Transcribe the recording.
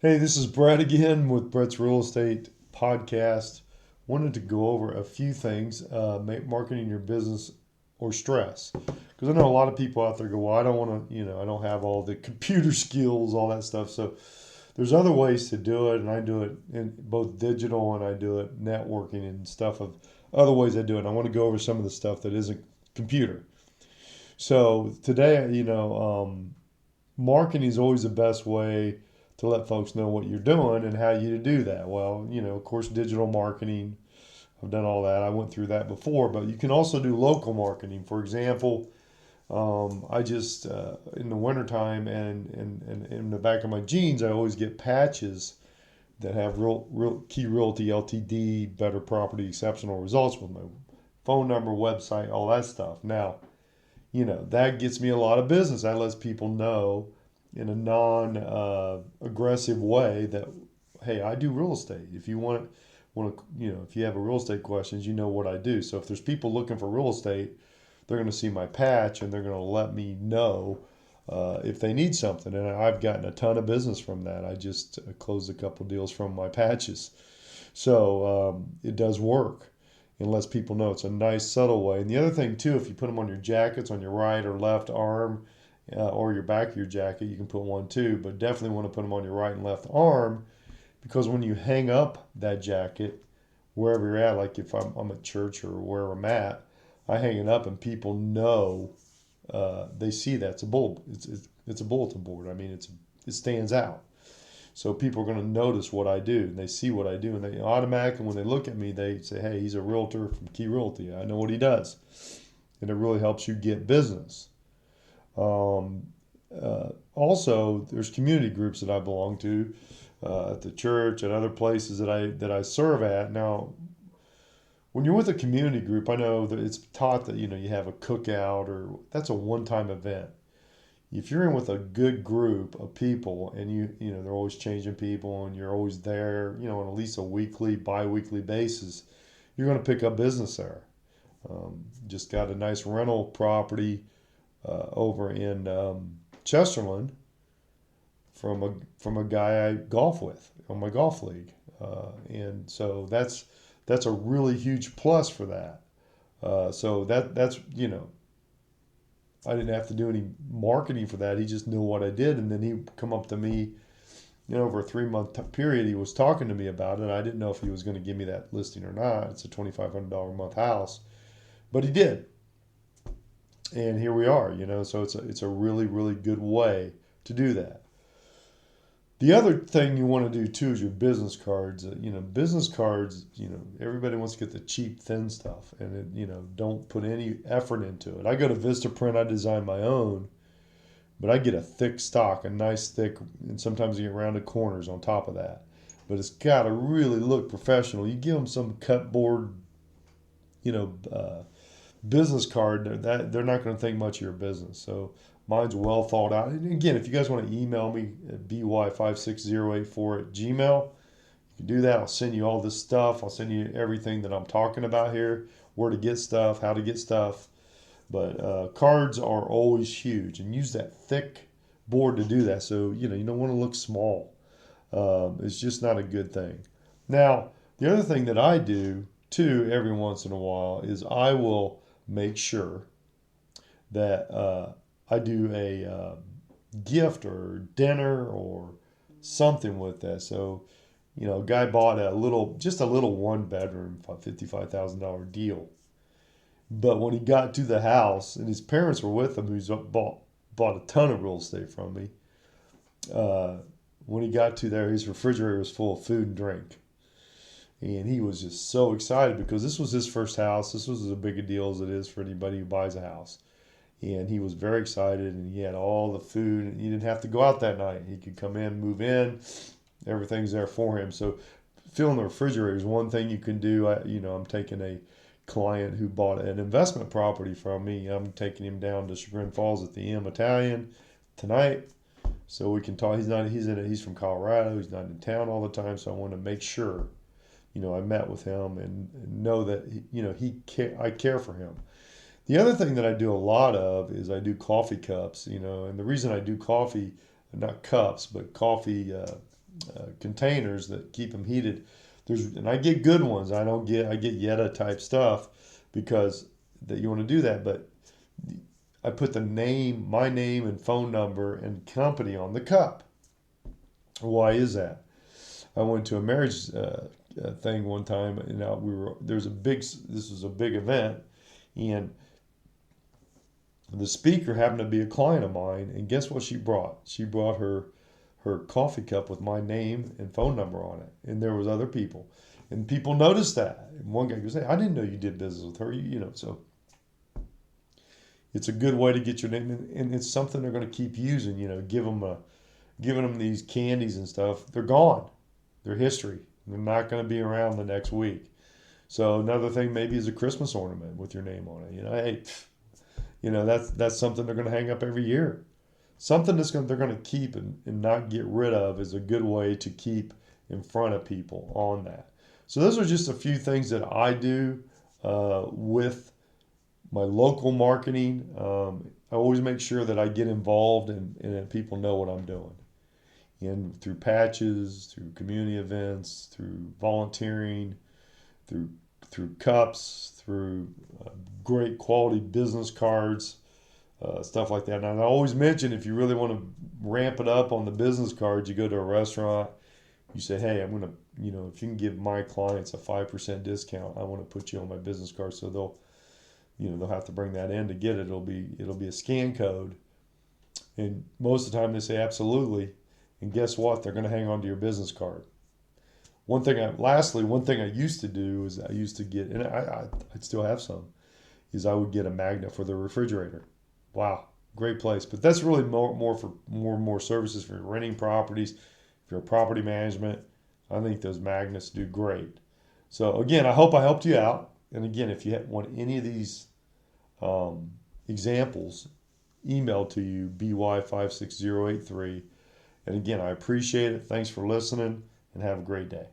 Hey, this is Brett again with Brett's Real Estate Podcast. Wanted to go over a few things, marketing your business or stress. Because I know a lot of people out there go, well, I don't want to, I don't have all the computer skills, all that stuff. So there's other ways to do it, and I do it in both digital and I do it networking and stuff of other ways I do it. And I want to go over some of the stuff that isn't computer. So today, marketing is always the best way to let folks know what you're doing and how you to do that. Well, of course, digital marketing, I've done all that. I went through that before, but you can also do local marketing. For example, I just, in the wintertime and in the back of my jeans, I always get patches that have real Key Realty LTD, better property, exceptional results with my phone number, website, all that stuff. Now, that gets me a lot of business. That lets people know in a non aggressive way that, hey, I do real estate. If you if you have a real estate questions, you know what I do. So if there's people looking for real estate, they're going to see my patch and they're going to let me know if they need something. And I've gotten a ton of business from that. I just closed a couple deals from my patches. So it does work and lets people know. It's a nice, subtle way. And the other thing, too, if you put them on your jackets, on your right or left arm, or your back of your jacket, you can put one too, but definitely want to put them on your right and left arm because when you hang up that jacket, wherever you're at, like if I'm at church or where I'm at, I hang it up and people know, they see that it's a bulletin board. I mean, it stands out. So people are going to notice what I do, and they see what I do, and they automatically, when they look at me, they say, "Hey, he's a realtor from Key Realty. I know what he does," and it really helps you get business. Um, Also, there's community groups that I belong to at the church and other places that I serve at. Now, when you're with a community group, I know that it's taught that you have a cookout or that's a one-time event. If you're in with a good group of people and they're always changing people and you're always there, on at least a weekly, bi-weekly basis, you're going to pick up business there. Just got a nice rental property over in Chesterland from a guy I golf with on my golf league, and so that's a really huge plus for that. So that's I didn't have to do any marketing for that. He just knew what I did, and then he come up to me. Over a 3 month period, he was talking to me about it. I didn't know if he was going to give me that listing or not. It's a $2,500 a month house, but he did, and here we are. So it's a really really good way to do that. The other thing you want to do too is your business cards. Business cards. Everybody wants to get the cheap thin stuff, and don't put any effort into it. I go to Vistaprint. I design my own, but I get a thick stock, a nice thick, and sometimes you get rounded corners on top of that. But it's got to really look professional. You give them some cupboard, you know, uh, business card, that they're not going to think much of your business. So mine's well thought out. And again, if you guys want to email me at by56084 at gmail, you can do that. I'll send you all this stuff. I'll send you everything that I'm talking about here, where to get stuff, how to get stuff. But cards are always huge, and use that thick board to do that. So you don't want to look small. It's just not a good thing. Now, the other thing that I do too every once in a while is I will make sure that I do a gift or dinner or something with that. So, a guy bought just a little one bedroom, $55,000 deal. But when he got to the house, and his parents were with him, who's bought a ton of real estate from me. Uh, when he got to there, his refrigerator was full of food and drink. And he was just so excited because this was his first house. This was as big a deal as it is for anybody who buys a house. And he was very excited, and he had all the food, and he didn't have to go out that night. He could come in, move in, everything's there for him. So filling the refrigerator is one thing you can do. I'm taking a client who bought an investment property from me. I'm taking him down to Chagrin Falls at the Italian tonight, so we can talk. He's from Colorado. He's not in town all the time, so I want to make sure I met with him and know that I care for him. The other thing that I do a lot of is I do coffee cups, and the reason I do coffee, not cups, but coffee containers that keep them heated. And I get good ones. I get Yeta type stuff because that you want to do that. But I put my name and phone number and company on the cup. Why is that? I went to a marriage thing one time, and this was a big event, and the speaker happened to be a client of mine, and guess what she brought? She brought her coffee cup with my name and phone number on it, and there was other people, and people noticed that. And one guy goes, "Hey, I didn't know you did business with her." So it's a good way to get your name, and it's something they're going to keep using. Giving them these candies and stuff. They're gone. They're history. They're not going to be around the next week. So another thing maybe is a Christmas ornament with your name on it. Hey, that's something they're going to hang up every year. Something they're going to keep and not get rid of is a good way to keep in front of people on that. So those are just a few things that I do with my local marketing. I always make sure that I get involved and that people know what I'm doing. And through patches, through community events, through volunteering, through cups, through great quality business cards, stuff like that. And I always mention, if you really want to ramp it up on the business cards, you go to a restaurant, you say, "Hey, I'm going to, if you can give my clients a 5% discount, I want to put you on my business card." So they'll have to bring that in to get it. It'll be a scan code. And most of the time they say absolutely. And guess what? They're going to hang on to your business card. One thing I used to do is I used to get, and I still have some, is I would get a magnet for the refrigerator. Wow, great place. But that's really more for more and more services for renting properties. If you're a property management, I think those magnets do great. So again, I hope I helped you out. And again, if you want any of these examples emailed to you, by56083. And again, I appreciate it. Thanks for listening, and have a great day.